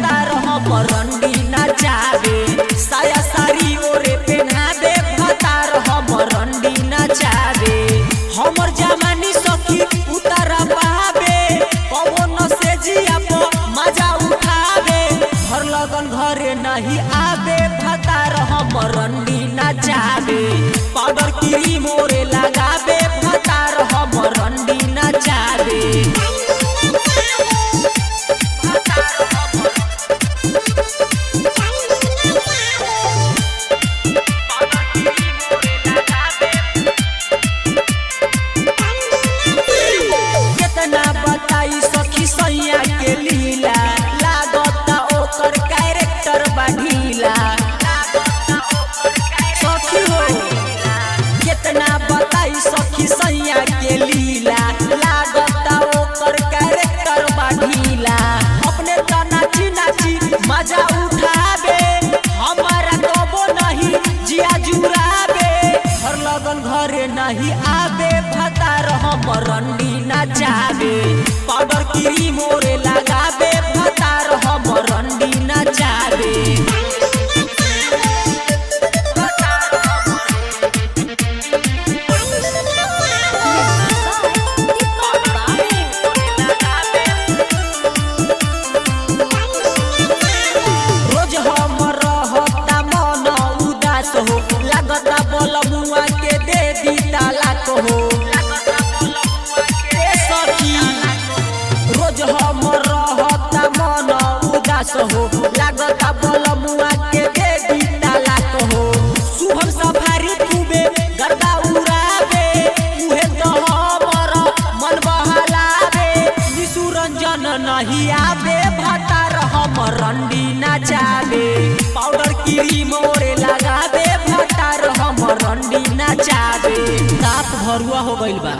रंडी नचावे साया साड़ी ओरे पहनावे भतार हम रंडी नचावे हमर जवानी सखी उतारा पावे पवन से जिया पो मजा उठावे घर लगन घरे नहीं आवे भतार हम रंडी नचावे पाउडर क्रीम ओरे लगावे भतार हम रंडी नचावे सखी सैया के लीला लागता ओकर कैरेक्टर बढ़ीला सखी हो कितना बताई सखी सैया के लीला लागता ओकर कैरेक्टर बढ़ीला अपने तो नाची नाची मजा उठावे हमारा कबो नहीं जिया जुरावे घर लगन घरे नहीं आवे भतार हम रंडी नचावे पाउडर क्रीम ओरे लगावे भतार हम रंडी नचावे रोज हम रहता मन उदास हो लागता बलमुआ के दे दी तालाक हो रोज हम रहता मन उदास हो लागता बलमुआ के दे दी तालाक हो शुभम सफारी खूबे गरबा उड़ावे उहे तो हमर मन बहलावे निशु रंजन नहीं आवे भतार हम रंडी नचावे पाउडर क्रीम ओरे लगावे भतार हम रंडी नचावे साफ भरुआ हो गइल बा।